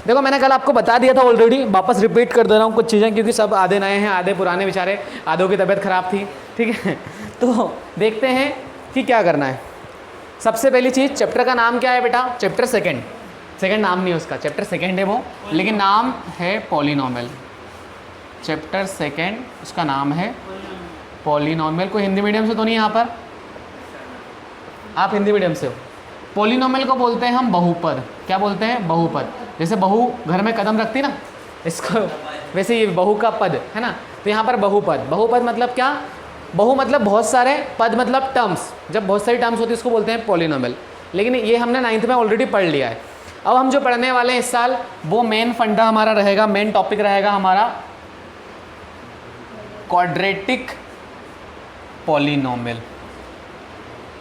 देखो मैंने कल आपको बता दिया था ऑलरेडी, वापस रिपीट कर दे रहा हूँ कुछ चीज़ें, क्योंकि सब आधे नए हैं आधे पुराने बेचारे, आधों की तबीयत खराब थी, ठीक है। तो देखते हैं कि क्या करना है। सबसे पहली चीज़, चैप्टर का नाम क्या है बेटा? चैप्टर सेकंड नाम नहीं है उसका, चैप्टर सेकंड है वो, लेकिन नाम है पॉलिनॉमियल। चैप्टर सेकंड उसका नाम है पॉलिनॉमियल। कोई हिंदी मीडियम से तो नहीं यहाँ पर? आप हिंदी मीडियम से हो। पॉलिनॉमियल को बोलते हैं हम बहुपद। क्या बोलते हैं? बहुपद। जैसे बहू घर में कदम रखती ना, इसको वैसे ये बहू का पद है ना, तो यहाँ पर बहुपद। बहुपद मतलब क्या? बहु मतलब बहुत सारे, पद मतलब टर्म्स। जब बहुत सारी टर्म्स होती है उसको बोलते हैं पॉलिनॉमियल। लेकिन ये हमने 9th में ऑलरेडी पढ़ लिया है। अब हम जो पढ़ने वाले हैं इस साल, वो मेन फंडा हमारा रहेगा, मेन टॉपिक रहेगा हमारा क्वाड्रेटिक पॉलिनॉमियल।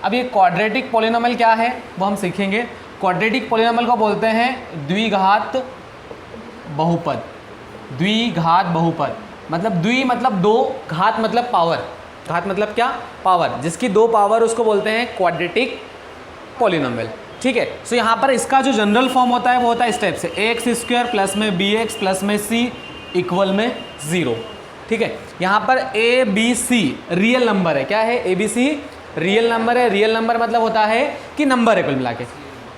अब ये क्वाड्रेटिक पॉलिनॉमियल क्या है वो हम सीखेंगे। क्वाड्रेटिक पॉलिनॉमियल को बोलते हैं द्विघात बहुपद। द्विघात बहुपद मतलब द्वि मतलब दो, घात मतलब पावर। घात मतलब क्या? पावर। जिसकी दो पावर उसको बोलते हैं क्वाड्रेटिक पॉलिनॉमियल, ठीक है। सो यहाँ पर इसका जो जनरल फॉर्म होता है वो होता है इस टाइप से, ax² प्लस में bx प्लस में c इक्वल में 0, ठीक है। यहाँ पर a b c real number है। क्या है? a b c real number है। रियल नंबर मतलब होता है कि नंबर है कुल मिला के।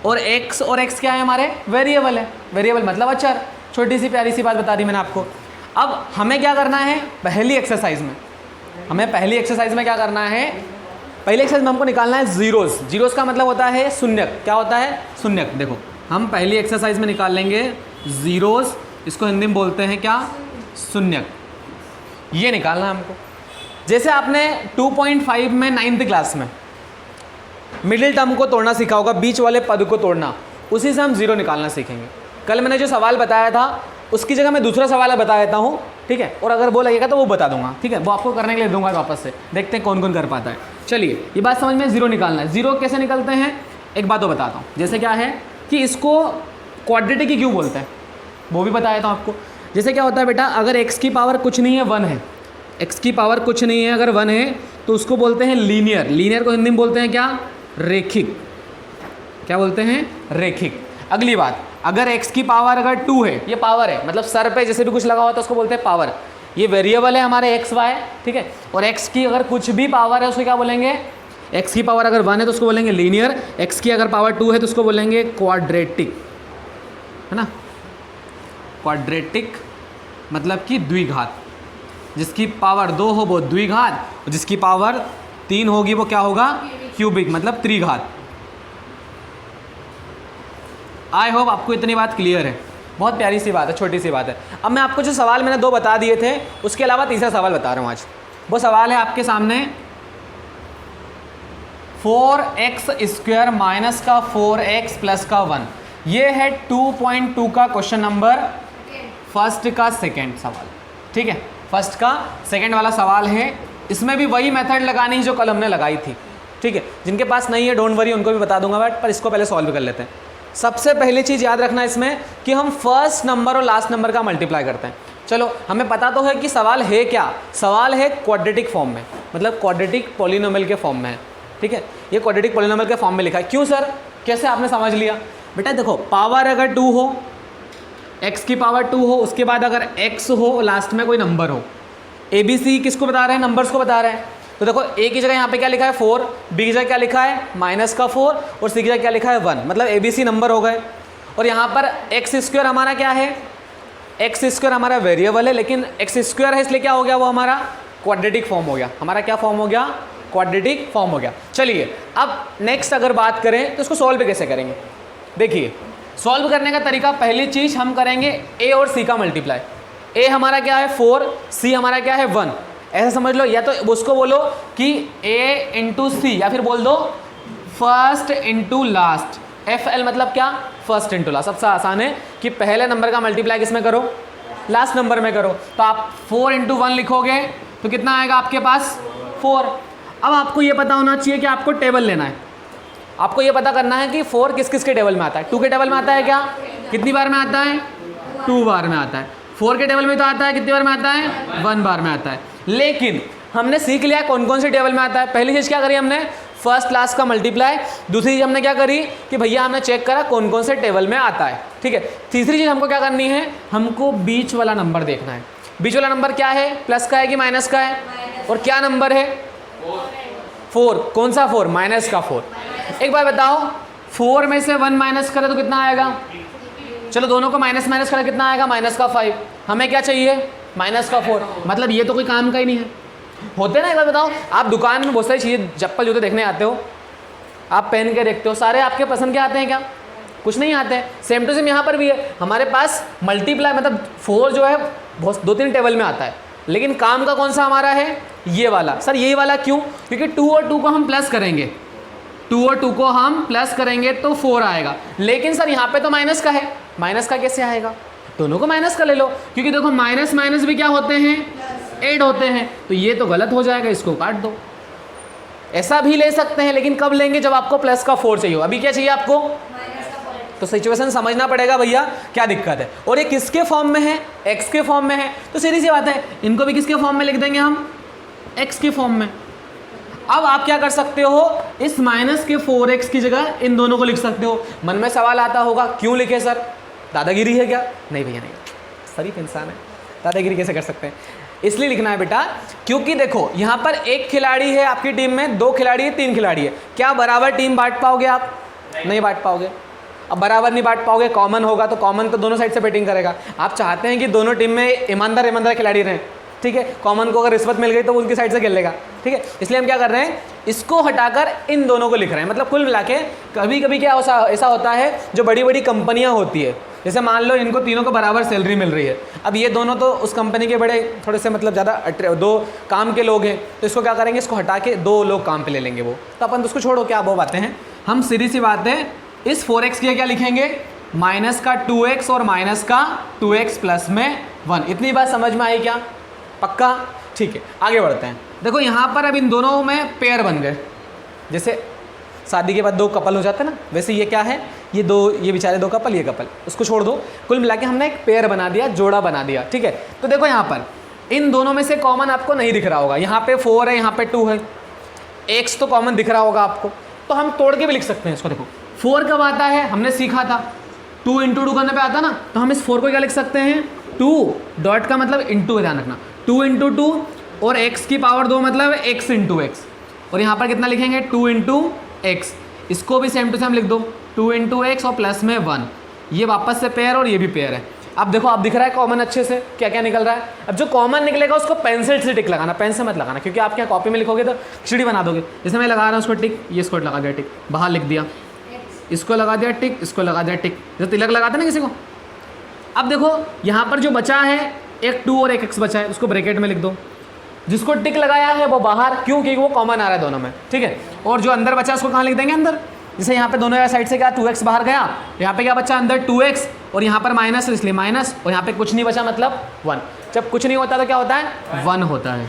और x क्या है? हमारे वेरिएबल है। वेरिएबल मतलब अचर। छोटी सी प्यारी सी बात बता दी मैंने आपको। अब हमें क्या करना है पहली एक्सरसाइज में? हमें पहली एक्सरसाइज में क्या करना है? पहली एक्सरसाइज में हमको निकालना है जीरोस। जीरोस का मतलब होता है शून्यक। क्या होता है? शून्यक। देखो हम पहली एक्सरसाइज में निकाल लेंगे जीरोस, इसको हिंदी में बोलते हैं क्या? शून्यक। ये निकालना है हमको। जैसे आपने 2.5 में 9th क्लास में मिडिल टर्म को तोड़ना सीखा होगा, बीच वाले पद को तोड़ना, उसी से हम जीरो निकालना सीखेंगे। कल मैंने जो सवाल बताया था उसकी जगह मैं दूसरा सवाल बता देता हूँ, ठीक है। और अगर वो लगेगा तो वो बता दूंगा, ठीक है। वो आपको करने के लिए दूंगा वापस से, देखते हैं कौन कौन कर पाता है। चलिए ये बात समझ में, जीरो निकालना है। जीरो कैसे निकलते हैं एक बात तो बताता हूँ। जैसे क्या है कि इसको क्वाड्रेटिक ही क्यों बोलते हैं वो भी बता देता हूँ आपको। जैसे क्या होता है बेटा, अगर x की पावर कुछ नहीं है 1 है, x की पावर कुछ नहीं है अगर 1 है तो उसको बोलते हैं लीनियर। लीनियर को हिंदी में बोलते हैं क्या? रेखिक। क्या बोलते हैं? रेखिक। अगली बात, अगर x की पावर अगर 2 है, ये पावर है मतलब सर पे जैसे भी कुछ लगा हुआ तो उसको बोलते हैं पावर। ये वेरिएबल है हमारे x y, ठीक है। और x की अगर कुछ भी पावर है उसको क्या बोलेंगे? x की पावर अगर 1 है तो उसको बोलेंगे लीनियर, x की अगर पावर 2 है तो उसको बोलेंगे क्वाड्रेटिक, है ना। क्वाड्रेटिक मतलब कि द्विघात। जिसकी पावर 2 हो वो द्विघात, और जिसकी पावर 3 होगी वो क्या होगा? क्यूबिक मतलब त्रिघात। आई होप आपको इतनी बात क्लियर है। बहुत प्यारी सी बात है, छोटी सी बात है। अब मैं आपको जो सवाल मैंने 2 बता दिए थे उसके अलावा तीसरा सवाल बता रहा हूँ आज। वो सवाल है आपके सामने 4x² माइनस का 4x प्लस का 1। ये है 2.2 का क्वेश्चन नंबर फर्स्ट का सेकेंड सवाल, ठीक है। फर्स्ट का सेकेंड वाला सवाल है। इसमें भी वही मेथड लगानी है जो कल हमने लगाई थी, ठीक है। जिनके पास नहीं है डोंट वरी, उनको भी बता दूंगा बट पर इसको पहले सॉल्व कर लेते हैं। सबसे पहली चीज़ याद रखना इसमें कि हम फर्स्ट नंबर और लास्ट नंबर का मल्टीप्लाई करते हैं। चलो हमें पता तो है कि सवाल है क्या? सवाल है क्वाड्रेटिक फॉर्म में, मतलब क्वाड्रेटिक पॉलिनॉमियल के फॉर्म में है, ठीक है। ये क्वाड्रेटिक पॉलिनॉमियल के फॉर्म में लिखा है। क्यों सर? कैसे आपने समझ लिया? बेटा देखो, पावर अगर 2 हो, x की पावर 2 हो, उसके बाद अगर x हो, लास्ट में कोई नंबर हो। ए बी सी किसको बता रहे हैं? नंबर्स को बता रहे हैं। तो देखो a की जगह यहाँ पे क्या लिखा है 4, b की जगह क्या लिखा है माइनस का 4, और c की जगह क्या लिखा है 1, मतलब ए बी सी नंबर हो गए। और यहाँ पर x² हमारा क्या है? x² हमारा वेरिएबल है, लेकिन x² है इसलिए क्या हो गया? वो हमारा क्वाड्रेटिक फॉर्म हो गया। हमारा क्या फॉर्म हो गया? क्वाड्रेटिक फॉर्म हो गया। चलिए अब नेक्स्ट अगर बात करें तो इसको सॉल्व कैसे करेंगे? देखिए सॉल्व करने का तरीका, पहली चीज़ हम करेंगे a और c का मल्टीप्लाई। a हमारा क्या है 4, c हमारा क्या है 1। ऐसा समझ लो, या तो उसको बोलो कि a इंटू सी, या फिर बोल दो फर्स्ट इंटू लास्ट। FL मतलब क्या? First into last. सबसे आसान है कि पहले नंबर का मल्टीप्लाई किसमें करो? लास्ट नंबर में करो। तो आप 4 इंटू 1 लिखोगे तो कितना आएगा आपके पास? 4। अब आपको ये पता होना चाहिए कि आपको टेबल लेना है। आपको ये पता करना है कि 4 किस किस के टेबल में आता है। 2 के टेबल में आता है क्या? कितनी बार में आता है? 2 बार में आता है। 4 के टेबल में तो आता है, कितनी बार में आता है? 1 बार में आता है। लेकिन हमने सीख लिया कौन कौन से टेबल में आता है। पहली चीज़ क्या करी हमने? फर्स्ट क्लास का मल्टीप्लाई। दूसरी चीज़ हमने क्या करी कि भैया हमने चेक करा कौन कौन से टेबल में आता है, ठीक है। तीसरी चीज़ हमको क्या करनी है, हमको बीच वाला नंबर देखना है। बीच वाला नंबर क्या है, प्लस का है कि माइनस का है, और क्या नंबर है 4। कौन सा 4, माइनस का 4। एक बार बताओ 4 में से 1 माइनस करें तो कितना आएगा, चलो दोनों को माइनस माइनस करें कितना आएगा, माइनस का 5। हमें क्या चाहिए, माइनस का 4। मतलब ये तो कोई काम का ही नहीं है। होते ना, एक बार बताओ आप दुकान में बहुत सारी चीज़ें चप्पल जूते देखने आते हो, आप पहन के देखते हो, सारे आपके पसंद के आते हैं क्या, कुछ नहीं आते हैं। सेम टू सेम यहाँ पर भी है, हमारे पास मल्टीप्लाई मतलब 4 जो है बहुत 2-3 टेबल में आता है, लेकिन काम का कौन सा हमारा है, ये वाला। सर यही वाला क्यों, क्योंकि 2 और 2 को हम प्लस करेंगे, 2 और 2 को हम प्लस करेंगे तो 4 आएगा। लेकिन सर यहाँ पे तो माइनस का है, माइनस का कैसे आएगा, दोनों को माइनस का ले लो, क्योंकि देखो माइनस माइनस भी क्या होते हैं, ऐड होते हैं। तो ये तो गलत हो जाएगा, इसको काट दो। ऐसा भी ले सकते हैं, लेकिन कब लेंगे, जब आपको प्लस का 4 चाहिए। अभी क्या चाहिए आपको, तो सिचुएशन समझना पड़ेगा भैया क्या दिक्कत है। और ये किसके फॉर्म में है, एक्स के फॉर्म में है, तो सीधी सी बात है इनको भी किसके फॉर्म में लिख देंगे हम, एक्स के फॉर्म में। अब आप क्या कर सकते हो, इस माइनस के 4x की जगह इन दोनों को लिख सकते हो। मन में सवाल आता होगा क्यों लिखे सर, दादागिरी है क्या, नहीं भैया नहीं, शरीफ इंसान है, दादागिरी कैसे कर सकते हैं। इसलिए लिखना है बेटा, क्योंकि देखो यहाँ पर एक खिलाड़ी है आपकी टीम में, 2 खिलाड़ी है, 3 खिलाड़ी है, क्या बराबर टीम बांट पाओगे आप, नहीं बांट पाओगे। अब बराबर नहीं बांट पाओगे, कॉमन होगा तो कॉमन तो दोनों साइड से बैटिंग करेगा। आप चाहते हैं कि दोनों टीम में ईमानदार खिलाड़ी रहें, ठीक है। कॉमन को अगर रिश्वत मिल गई तो उनकी साइड से खेल लेगा, ठीक है। इसलिए हम क्या कर रहे हैं, इसको हटाकर इन दोनों को लिख रहे हैं। मतलब कुल मिला के कभी कभी क्या ऐसा होता है, जो बड़ी बड़ी कंपनियां होती है, जैसे मान लो इनको तीनों को बराबर सैलरी मिल रही है, अब ये दोनों तो उस कंपनी के बड़े थोड़े से मतलब ज़्यादा 2 काम के लोग हैं, तो इसको क्या करेंगे, इसको हटा के 2 लोग काम पे ले लेंगे वो, तो अपन तो उसको छोड़ो, क्या वो बातें हैं। हम सीधी सी बात है, इस 4x की क्या लिखेंगे, माइनस का 2x और माइनस का 2x प्लस में 1। इतनी बात समझ में आई क्या, पक्का, ठीक है। आगे बढ़ते हैं। देखो यहाँ पर अब इन दोनों में पेयर बन गए, जैसे शादी के बाद 2 कपल हो जाते हैं ना, वैसे ये क्या है, ये बेचारे 2 कपल, ये कपल, उसको छोड़ दो। कुल मिला के हमने एक पेयर बना दिया, जोड़ा बना दिया, ठीक है। तो देखो यहाँ पर इन दोनों में से कॉमन आपको नहीं दिख रहा होगा, यहाँ पे 4 है, यहाँ पे 2 है, x तो कॉमन दिख रहा होगा आपको, तो हम तोड़ के भी लिख सकते हैं इसको। देखो 4 कब आता है, हमने सीखा था 2 × 2 करने पे आता ना, तो हम इस 4 को क्या लिख सकते हैं, 2 डॉट का मतलब इंटू है, ध्यान रखना, 2 × 2 और x की पावर 2 मतलब x × x, और यहाँ पर कितना लिखेंगे 2 × x। इसको भी सेम टू सेम लिख दो, 2 × x और प्लस में 1। ये वापस से पेयर और ये भी पेयर है। अब देखो आप दिख रहा है कॉमन अच्छे से क्या क्या निकल रहा है। अब जो कॉमन निकलेगा उसको पेंसिल से टिक लगाना, पेन से मत लगाना, क्योंकि आप क्या कॉपी में लिखोगे तो खिचड़ी बना दोगे। जैसे मैं लगा रहा हूँ उसको टिक, ये इसको लगा दिया टिक, बाहर लिख दिया, इसको लगा दिया टिक, इसको लगा दिया टिक, जैसे तिलक लगाते ना किसी को। अब देखो यहाँ पर जो बचा है, एक 2 और एक x बचा है, उसको ब्रैकेट में लिख दो। जिसको टिक लगाया है वो बाहर, क्यों, क्योंकि वो कॉमन आ रहा है दोनों में, ठीक है। और जो अंदर बचा उसको कहाँ लिख देंगे, अंदर। जैसे यहाँ पे दोनों साइड से क्या 2x बाहर गया, यहाँ पे क्या बचा अंदर 2x, और यहाँ पर माइनस इसलिए माइनस, और यहाँ पे कुछ नहीं बचा मतलब 1। जब कुछ नहीं होता तो क्या होता है, 1 होता है।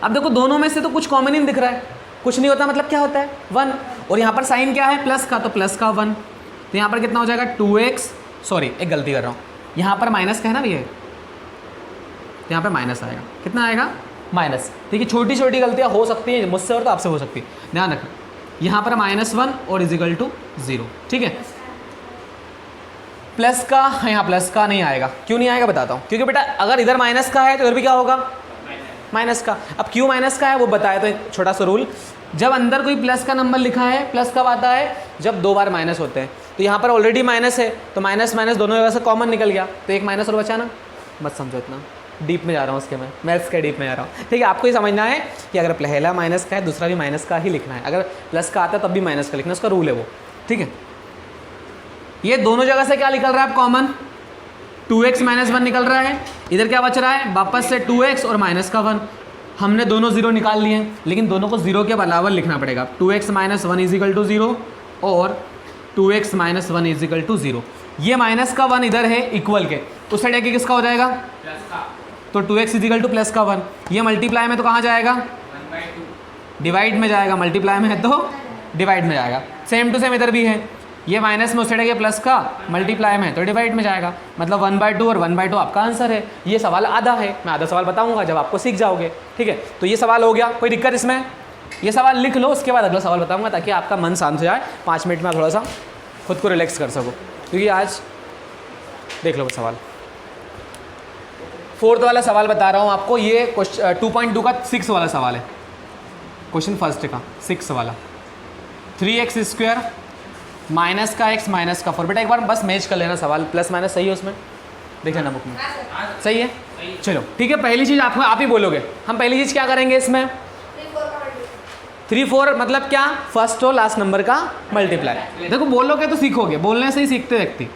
अब देखो दोनों में से तो कुछ कॉमन ही दिख रहा है, कुछ नहीं होता मतलब क्या होता है 1, और यहाँ पर साइन क्या है प्लस का, तो प्लस का 1, तो यहाँ पर कितना हो जाएगा 2x, सॉरी एक गलती कर रहा हूँ, यहाँ पर माइनस का है ना भैया, यहाँ पे माइनस आएगा, कितना आएगा माइनस। देखिए छोटी छोटी गलतियाँ हो सकती हैं मुझसे और तो आपसे हो सकती है, ध्यान रखना। यहाँ पर -1 और इजिकल टू 0, ठीक है। प्लस का, यहाँ प्लस का नहीं आएगा, क्यों नहीं आएगा बताता हूँ। क्योंकि बेटा अगर इधर माइनस का है तो इधर भी क्या होगा माइनस का। अब क्यों माइनस का है वो बताया, तो एक छोटा सा रूल, जब अंदर कोई प्लस का नंबर लिखा है, प्लस कब आता है जब 2 बार माइनस होते हैं। तो यहाँ पर ऑलरेडी माइनस है, तो माइनस माइनस दोनों जगह से कॉमन निकल गया, तो एक माइनस और बचा ना। मत समझो इतना डीप में जा रहा हूँ उसके, मैं मैथ्स के डीप में जा रहा हूँ, ठीक है। आपको ये समझना है कि अगर पहला माइनस का है दूसरा भी माइनस का ही लिखना है, अगर प्लस का आता है तब भी माइनस का लिखना, उसका रूल है वो, ठीक है। ये दोनों जगह से क्या निकल रहा है कॉमन, 2x - 1 निकल रहा है। इधर क्या बच रहा है वापस से 2x और माइनस का 1। हमने दोनों 0 निकाल लिए हैं, लेकिन दोनों को 0 के बराबर लिखना पड़ेगा। 2x - 1 इजिकल टू 0 और 2x - 1 इजिकल टू 0। ये माइनस का 1 इधर है इक्वल के, उस साइड आके किसका हो जाएगा प्लस का, तो 2x इजिकल टू प्लस का 1। ये मल्टीप्लाई में तो कहाँ जाएगा 1/2, डिवाइड में जाएगा, मल्टीप्लाई में है तो डिवाइड में जाएगा। सेम टू सेम इधर भी है, ये माइनस में उस साइड है प्लस का, मल्टीप्लाई में है तो डिवाइड में जाएगा, मतलब 1/2 और 1/2 आपका आंसर है। ये सवाल आधा है, मैं आधा सवाल बताऊंगा जब आपको सीख जाओगे, ठीक है। तो ये सवाल हो गया, कोई दिक्कत इसमें, ये सवाल लिख लो, उसके बाद अगला सवाल बताऊंगा ताकि आपका मन शांत हो जाए, 5 मिनट में आप थोड़ा सा खुद को रिलैक्स कर सको, क्योंकि आज देख लो सवाल। 4th वाला सवाल बता रहा हूँ आपको, ये 2.2 का 6 वाला सवाल है, क्वेश्चन फर्स्ट का 6 वाला। 3x² माइनस का x माइनस का 4। बेटा एक बार बस मैच कर लेना सवाल, प्लस माइनस सही है उसमें, देख लेना बुक में, सही है। चलो ठीक है, पहली चीज़ आपको आप ही बोलोगे, हम पहली चीज़ क्या करेंगे इसमें, 3 4 मतलब क्या, फर्स्ट और लास्ट नंबर का मल्टीप्लाई। देखो बोलोगे तो सीखोगे, बोलने से ही सीखते व्यक्ति,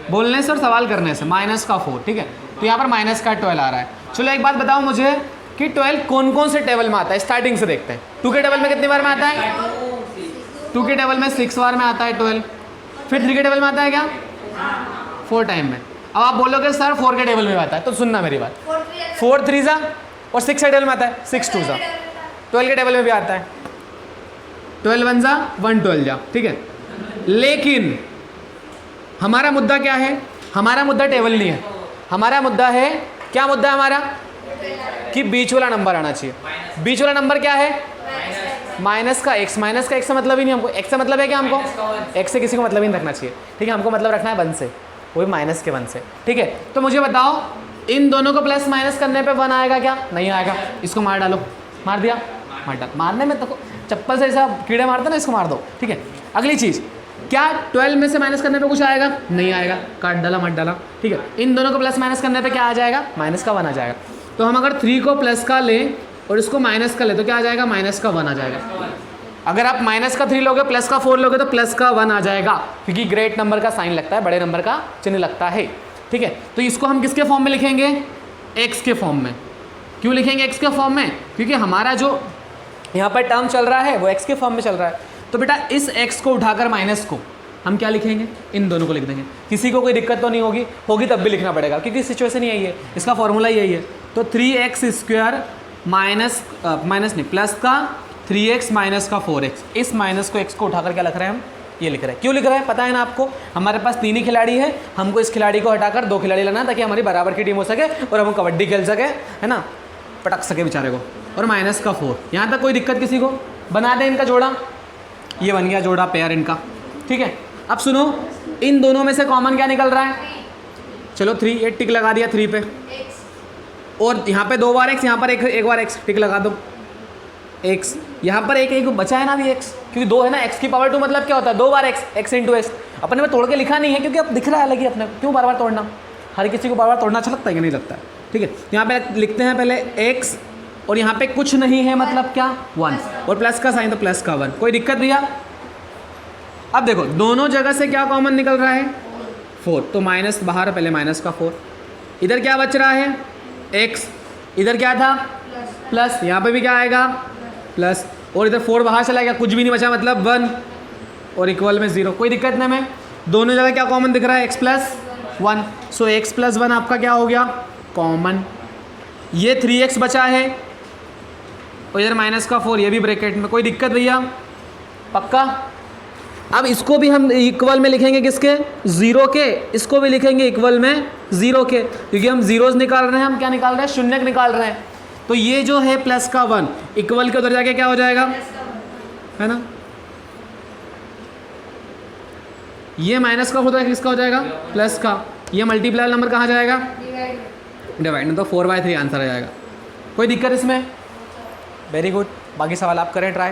बोलने से और सवाल करने से। माइनस का 4, ठीक है, तो यहाँ पर माइनस का 12 आ रहा है। चलो एक बात बताओ मुझे कि 12 कौन कौन से टेबल में आता है, स्टार्टिंग से देखते हैं। 2 के टेबल में कितनी बार में आता है, 2 के टेबल में 6 बार में आता है 12। फिर 3 के टेबल में आता है क्या, 4 टाइम में। अब आप बोलोगे सर 4 के टेबल में आता है, तो सुनना मेरी बात, 4 3 जा और 6 के टेबल में आता है, 6 2 जा, 12 के टेबल में भी आता है, 12 1 जा 112 जा, ठीक है। लेकिन हमारा मुद्दा क्या है, हमारा मुद्दा टेबल नहीं है, हमारा मुद्दा है, क्या मुद्दा है हमारा, कि बीच वाला नंबर आना चाहिए। बीच वाला नंबर क्या है, माइनस का x। माइनस का x से मतलब ही नहीं हमको, x से मतलब है क्या हमको, x से किसी को मतलब ही नहीं रखना चाहिए, ठीक है, हमको मतलब रखना है 1 से, वो भी माइनस के 1 से, ठीक है। तो मुझे बताओ इन दोनों को प्लस माइनस करने पे 1 आएगा क्या, नहीं आएगा। इसको मार डालो, मार दिया, मार डाल, मारने में तो चप्पल से ऐसा कीड़े मारते ना, इसको मार दो, ठीक है। अगली चीज़, क्या 12 में से माइनस करने पे कुछ आएगा, नहीं आएगा, काट डाला मत डाला, ठीक है। इन दोनों को प्लस माइनस करने पे क्या आ जाएगा, माइनस का 1 आ जाएगा। तो हम अगर 3 को प्लस का लें और इसको माइनस का ले तो क्या आ जाएगा, माइनस का 1 आ जाएगा। अगर आप माइनस का 3 लोगे प्लस का 4 लोगे तो प्लस का 1 आ जाएगा, क्योंकि ग्रेट नंबर का साइन लगता है, बड़े नंबर का चिन्ह लगता है, ठीक है। तो इसको हम किसके फॉर्म में लिखेंगे, x के फॉर्म में। क्यों लिखेंगे x के फॉर्म में, क्योंकि हमारा जो यहाँ पर टर्म चल रहा है वो x के फॉर्म में चल रहा है। तो बेटा इस x को उठाकर माइनस को हम क्या लिखेंगे, इन दोनों को लिख देंगे। किसी को कोई दिक्कत तो नहीं होगी, होगी तब भी लिखना पड़ेगा, क्योंकि सिचुएशन यही है, इसका फॉर्मूला यही है। तो 3x² माइनस नहीं प्लस का 3x माइनस का 4x, इस माइनस को x को उठाकर क्या लिख रहे हैं हम, ये लिख रहे हैं। क्यों लिख रहे हैं पता है ना आपको, हमारे पास 3 ही खिलाड़ी है, हमको इस खिलाड़ी को हटाकर 2 खिलाड़ी लाना ताकि हमारी बराबर की टीम हो सके और हम कबड्डी खेल सके, है ना, पटक सके बेचारे को। और माइनस का 4, यहाँ तक कोई दिक्कत किसी को, बना दें इनका जोड़ा, ये बन गया जोड़ा पेयर इनका, ठीक है। अब सुनो, इन दोनों में से कॉमन क्या निकल रहा है, चलो 3, ये टिक लगा दिया 3 पे, और यहाँ पे 2 बार x, यहाँ पर एक बार x, टिक लगा दो x, यहाँ पर एक बचा है ना अभी x, क्योंकि 2 है ना, x की पावर 2 मतलब क्या होता है, 2 बार x इंटू x। अपने में तोड़ के लिखा नहीं है क्योंकि अब दिख रहा है अलग ही अपने, क्यों बार बार तोड़ना, हर किसी को बार बार तोड़ना अच्छा लगता है कि नहीं लगता है, ठीक है। यहाँ पे लिखते हैं पहले x, और यहाँ पे कुछ नहीं है मतलब क्या 1, और प्लस का साइन तो प्लस का 1, कोई दिक्कत भैया। अब देखो दोनों जगह से क्या कॉमन निकल रहा है, 4, तो माइनस बाहर, पहले माइनस का 4, इधर क्या बच रहा है x, इधर क्या था प्लस, यहाँ पे भी क्या आएगा प्लस, और इधर 4 बाहर चला गया, कुछ भी नहीं बचा मतलब 1, और इक्वल में 0, कोई दिक्कत नहीं। में दोनों जगह क्या कॉमन दिख रहा है, x प्लस 1, सो x प्लस 1 आपका क्या हो गया कॉमन। ये 3x बचा है और इधर माइनस का 4, ये भी ब्रैकेट में, कोई दिक्कत भैया पक्का। अब इसको भी हम इक्वल में लिखेंगे किसके, 0 के, इसको भी लिखेंगे इक्वल में 0 के, क्योंकि हम जीरोज निकाल रहे हैं, हम क्या निकाल रहे हैं, शून्य निकाल रहे हैं। तो ये जो है प्लस का 1 इक्वल के उधर जाके क्या हो जाएगा, है ना, ये माइनस का होता है, किसका हो जाएगा प्लस का, ये मल्टीप्लाई नंबर कहाँ जाएगा, डिवाइड में, तो 4/3 आंसर आ जाएगा। कोई दिक्कत इसमें, वेरी गुड। बाकी सवाल आप करें ट्राई।